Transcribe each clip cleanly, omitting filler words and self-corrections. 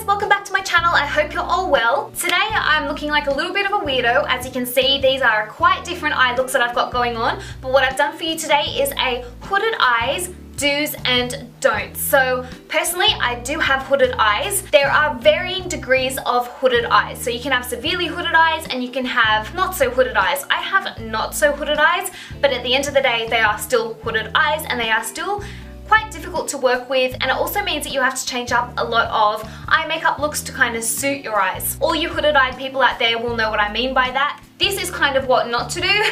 guys, welcome back to my channel. I hope you're all well. Today I'm looking like a little bit of a weirdo. As you can see, these are quite different eye looks that I've got going on, but what I've done for you today is a hooded eyes do's and don'ts. So personally, I do have hooded eyes. There are varying degrees of hooded eyes. So you can have severely hooded eyes and you can have not so hooded eyes. I have not so hooded eyes, but at the end of the day, they are still hooded eyes and they are still quite difficult to work with, and it also means that you have to change up a lot of eye makeup looks to kind of suit your eyes. All you hooded eyed people out there will know what I mean by that. This is kind of what not to do.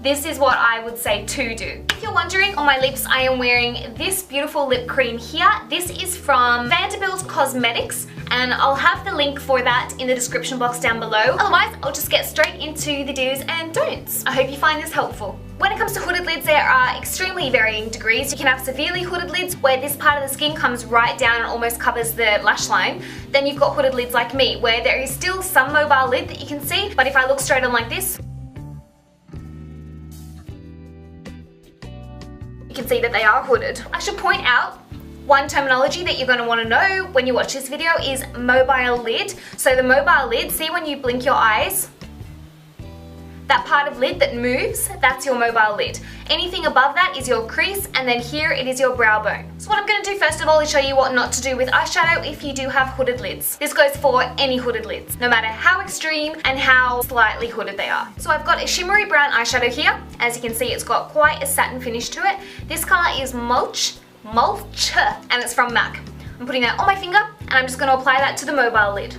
This is what I would say to do. If you're wondering, on my lips I am wearing this beautiful lip cream here. This is from Vanderbilt Cosmetics and I'll have the link for that in the description box down below. Otherwise, I'll just get straight into the do's and don'ts. I hope you find this helpful. When it comes to hooded lids, there are extremely varying degrees. You can have severely hooded lids where this part of the skin comes right down and almost covers the lash line. Then you've got hooded lids like me where there is still some mobile lid that you can see, but if I look straight on like this, you can see that they are hooded. I should point out, one terminology that you're going to want to know when you watch this video is mobile lid. So the mobile lid, see when you blink your eyes, that part of lid that moves, that's your mobile lid. Anything above that is your crease, and then here it is your brow bone. So what I'm going to do first of all is show you what not to do with eyeshadow if you do have hooded lids. This goes for any hooded lids, no matter how extreme and how slightly hooded they are. So I've got a shimmery brown eyeshadow here. As you can see, it's got quite a satin finish to it. This colour is Mulch, and it's from MAC. I'm putting that on my finger and I'm just going to apply that to the mobile lid.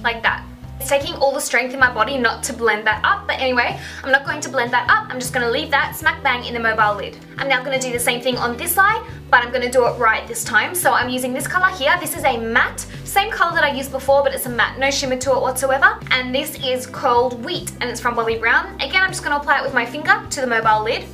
Like that. It's taking all the strength in my body not to blend that up, but anyway, I'm not going to blend that up. I'm just going to leave that smack bang in the mobile lid. I'm now going to do the same thing on this eye, but I'm going to do it right this time. So I'm using this colour here. This is a matte, same colour that I used before, but it's a matte, no shimmer to it whatsoever. And this is called Wheat, and it's from Bobbi Brown. Again, I'm just going to apply it with my finger to the mobile lid.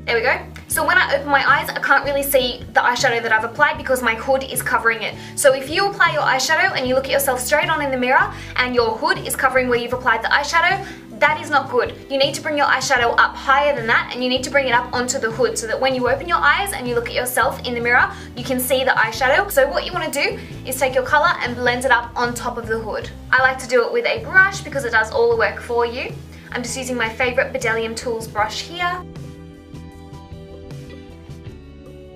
There we go. So when I open my eyes, I can't really see the eyeshadow that I've applied because my hood is covering it. So if you apply your eyeshadow and you look at yourself straight on in the mirror and your hood is covering where you've applied the eyeshadow, that is not good. You need to bring your eyeshadow up higher than that and you need to bring it up onto the hood so that when you open your eyes and you look at yourself in the mirror, you can see the eyeshadow. So what you want to do is take your colour and blend it up on top of the hood. I like to do it with a brush because it does all the work for you. I'm just using my favourite Bdellium Tools brush here.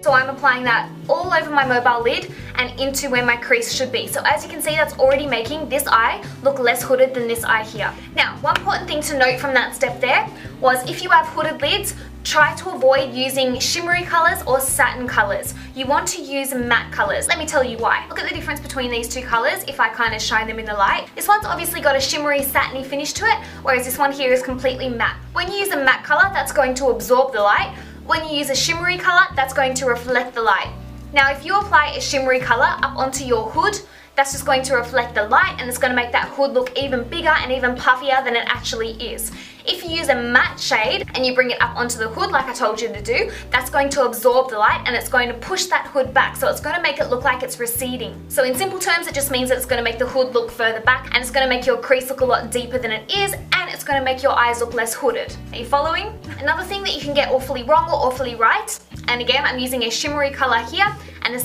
So I'm applying that all over my mobile lid and into where my crease should be. So as you can see, that's already making this eye look less hooded than this eye here. Now, one important thing to note from that step there was if you have hooded lids, try to avoid using shimmery colours or satin colours. You want to use matte colours. Let me tell you why. Look at the difference between these two colours if I kind of shine them in the light. This one's obviously got a shimmery satiny finish to it, whereas this one here is completely matte. When you use a matte colour, that's going to absorb the light. When you use a shimmery colour, that's going to reflect the light. Now if you apply a shimmery colour up onto your hood, that's just going to reflect the light and it's going to make that hood look even bigger and even puffier than it actually is. If you use a matte shade and you bring it up onto the hood like I told you to do, that's going to absorb the light and it's going to push that hood back, so it's going to make it look like it's receding. So in simple terms, it just means that it's going to make the hood look further back and it's going to make your crease look a lot deeper than it is, and it's going to make your eyes look less hooded. Are you following? Another thing that you can get awfully wrong or awfully right, and again I'm using a shimmery colour here and a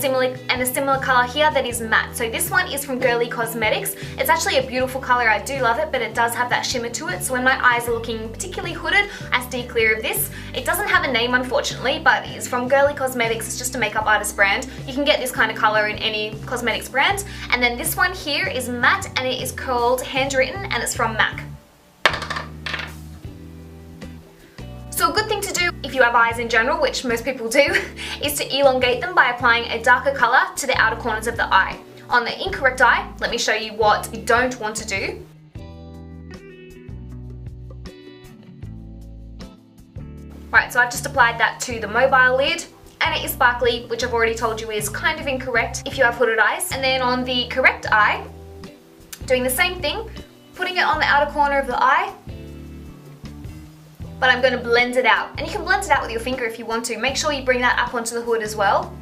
similar colour here that is matte. So this one is from Girly Cosmetics. It's actually a beautiful colour, I do love it, but it does have that shimmer to it, so when my eyes are looking particularly hooded, I steer clear of this. It doesn't have a name unfortunately, but it's from Girly Cosmetics. It's just a makeup artist brand. You can get this kind of colour in any cosmetics brand. And then this one here is matte and it is called Handwritten and it's from MAC. So a good thing to do if you have eyes in general, which most people do, is to elongate them by applying a darker colour to the outer corners of the eye. On the incorrect eye, let me show you what you don't want to do. Right, so I've just applied that to the mobile lid and it is sparkly, which I've already told you is kind of incorrect if you have hooded eyes. And then on the correct eye, doing the same thing, putting it on the outer corner of the eye, but I'm going to blend it out. And you can blend it out with your finger if you want to. Make sure you bring that up onto the hood as well.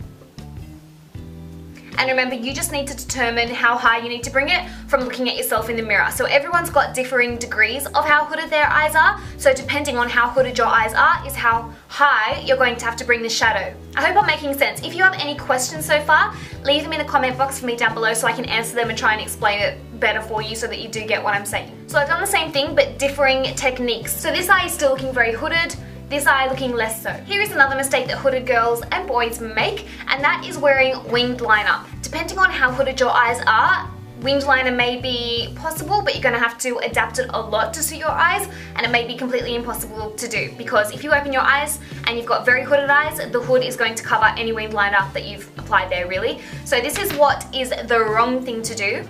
And remember, you just need to determine how high you need to bring it from looking at yourself in the mirror. So everyone's got differing degrees of how hooded their eyes are. So depending on how hooded your eyes are is how high you're going to have to bring the shadow. I hope I'm making sense. If you have any questions so far, leave them in the comment box for me down below so I can answer them and try and explain it better for you so that you do get what I'm saying. So I've done the same thing but differing techniques. So this eye is still looking very hooded, this eye looking less so. Here is another mistake that hooded girls and boys make, and that is wearing winged liner. Depending on how hooded your eyes are, winged liner may be possible, but you're going to have to adapt it a lot to suit your eyes, and it may be completely impossible to do because if you open your eyes and you've got very hooded eyes, the hood is going to cover any winged liner that you've applied there really. So this is what is the wrong thing to do.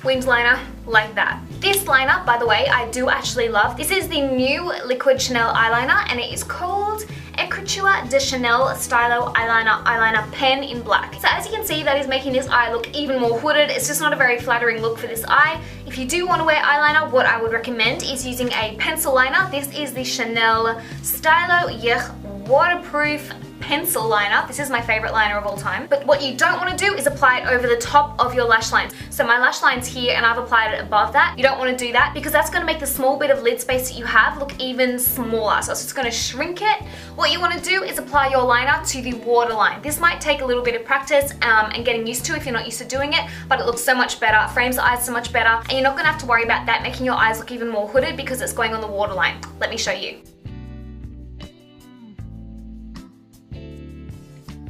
Winged liner like that. This liner, by the way, I do actually love. This is the new liquid Chanel eyeliner and it is called Écriture de Chanel Stylo Eyeliner Pen in black. So as you can see, that is making this eye look even more hooded. It's just not a very flattering look for this eye. If you do want to wear eyeliner, what I would recommend is using a pencil liner. This is the Chanel Stylo waterproof pencil liner. This is my favorite liner of all time. But what you don't want to do is apply it over the top of your lash lines. So my lash line's here and I've applied it above that. You don't want to do that because that's going to make the small bit of lid space that you have look even smaller. So it's just going to shrink it. What you want to do is apply your liner to the waterline. This might take a little bit of practice and getting used to if you're not used to doing it, but it looks so much better, frames the eyes so much better, and you're not going to have to worry about that making your eyes look even more hooded because it's going on the waterline. Let me show you.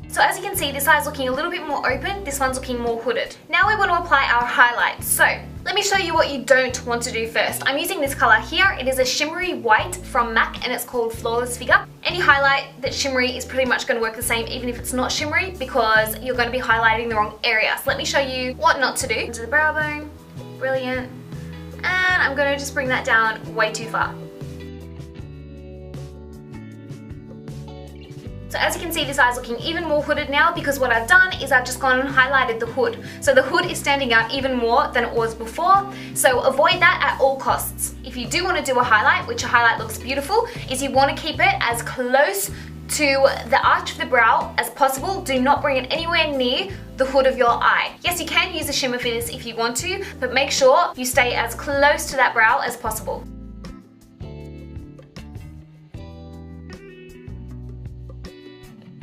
So as you can see, this eye is looking a little bit more open, this one's looking more hooded. Now we want to apply our highlights. So let me show you what you don't want to do first. I'm using this color here. It is a shimmery white from MAC and it's called Flawless Figure. Any highlight that's shimmery is pretty much going to work the same even if it's not shimmery because you're going to be highlighting the wrong area. So let me show you what not to do. Into the brow bone, brilliant. And I'm going to just bring that down way too far. So as you can see, this eye is looking even more hooded now because what I've done is I've just gone and highlighted the hood. So the hood is standing out even more than it was before. So avoid that at all costs. If you do want to do a highlight, which a highlight looks beautiful, is you want to keep it as close to the arch of the brow as possible. Do not bring it anywhere near the hood of your eye. Yes, you can use a shimmer for this if you want to, but make sure you stay as close to that brow as possible.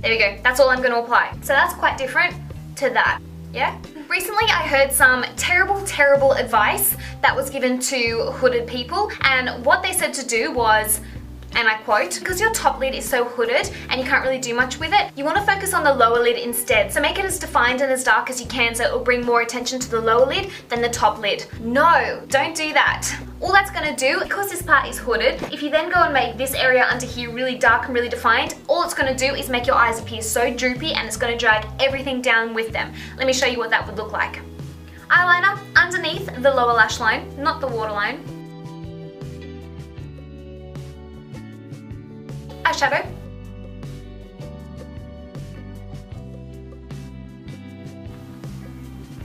There we go, that's all I'm going to apply. So that's quite different to that, yeah? Recently I heard some terrible advice that was given to hooded people, and what they said to do was, and I quote, because your top lid is so hooded and you can't really do much with it, you want to focus on the lower lid instead. So make it as defined and as dark as you can so it will bring more attention to the lower lid than the top lid. No, don't do that. All that's going to do, because this part is hooded, if you then go and make this area under here really dark and really defined, all it's going to do is make your eyes appear so droopy and it's going to drag everything down with them. Let me show you what that would look like. Eyeliner underneath the lower lash line, not the waterline. Eyeshadow.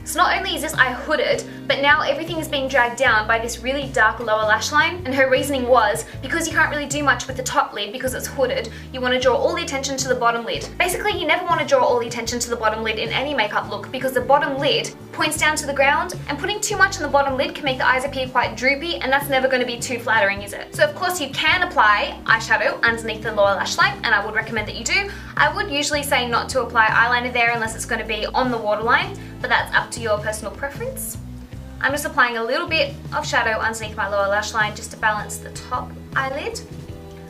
So not only is this eye hooded, but now everything is being dragged down by this really dark lower lash line, and her reasoning was, because you can't really do much with the top lid because it's hooded, you want to draw all the attention to the bottom lid. Basically, you never want to draw all the attention to the bottom lid in any makeup look because the bottom lid points down to the ground, and putting too much on the bottom lid can make the eyes appear quite droopy, and that's never going to be too flattering, is it? So of course you can apply eyeshadow underneath the lower lash line, and I would recommend that you do. I would usually say not to apply eyeliner there unless it's going to be on the waterline, but that's up to your personal preference. I'm just applying a little bit of shadow underneath my lower lash line just to balance the top eyelid,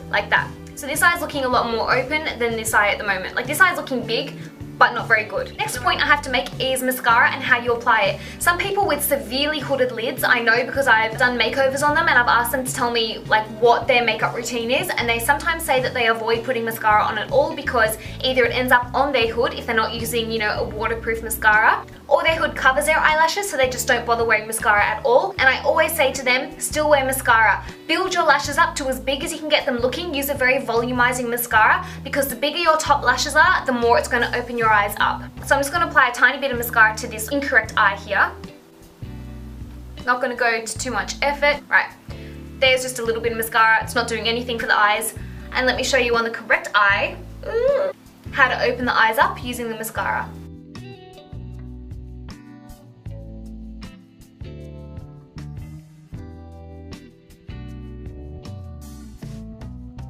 like that. So this eye is looking a lot more open than this eye at the moment. Like this eye is looking big, but not very good. Next point I have to make is mascara and how you apply it. Some people with severely hooded lids, I know because I've done makeovers on them and I've asked them to tell me like what their makeup routine is, and they sometimes say that they avoid putting mascara on at all because either it ends up on their hood if they're not using, you know, a waterproof mascara, or their hood covers their eyelashes so they just don't bother wearing mascara at all. And I always say to them, still wear mascara. Build your lashes up to as big as you can get them looking. Use a very volumizing mascara because the bigger your top lashes are, the more it's going to open your eyes up. So I'm just going to apply a tiny bit of mascara to this incorrect eye here. Not going to go to too much effort. Right, there's just a little bit of mascara. It's not doing anything for the eyes. and let me show you on the correct eye how to open the eyes up using the mascara.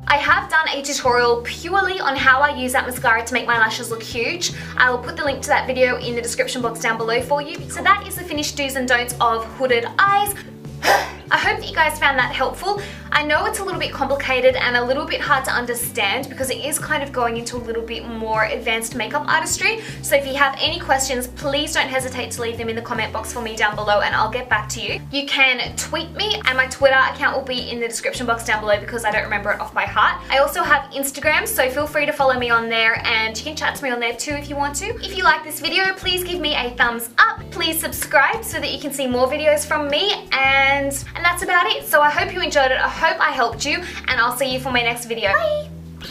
I have done a tutorial purely on how I use that mascara to make my lashes look huge. I will put the link to that video in the description box down below for you. So that is the finished do's and don'ts of hooded eyes. I hope that you guys found that helpful. I know it's a little bit complicated and a little bit hard to understand because it is kind of going into a little bit more advanced makeup artistry. So if you have any questions, please don't hesitate to leave them in the comment box for me down below and I'll get back to you. You can tweet me and my Twitter account will be in the description box down below because I don't remember it off by heart. I also have Instagram, so feel free to follow me on there and you can chat to me on there too if you want to. If you like this video, please give me a thumbs up. Please subscribe so that you can see more videos from me and that's about it. So I hope you enjoyed it. I hope I helped you and I'll see you for my next video. Bye!